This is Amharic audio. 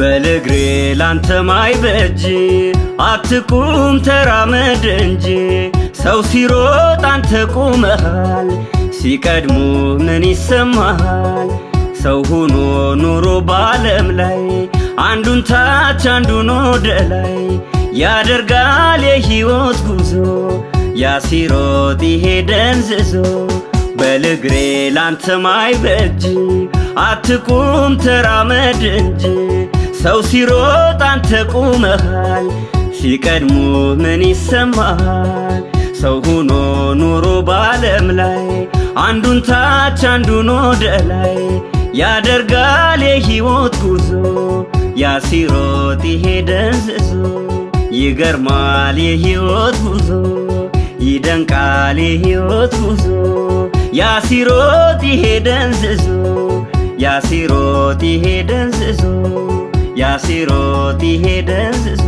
በልግሬ ላንተ ማይበጅ አትቁም ተራመድ እንጂ ሰው ሲሮጥ አንተ ቁመሃል ሲቀድሙ ምን ይሰማሃል? ሰው ሆኖ ኑሮ በዓለም ላይ አንዱን ታች አንዱን ወደ ላይ ያደርጋል የሕይወት ጉዞ ያሲሮጥ ይሄደን ዝዞ በልግሬ ላንተ ማይበጅ አትቁም ተራመድ እንጂ ሰው ሲሮጥ አንተ ቁመሃል ሲቀድሙ ምን ይሰማሃል? ሰው ሆኖ ኑሮ በዓለም ላይ አንዱን ታች አንዱን ወደ ላይ ያደርጋል የሕይወት ጉዞ ያሲሮጥ ይሄደን ዝዞ ይገርማል የሕይወት ጉዞ ይደንቃል የሕይወት ጉዞ ያሲሮጥ ይሄደን ዝዞ ያሲሮጥ ይሄደን ዝዞ ያሲሮጥ ይሄደን ዝዞ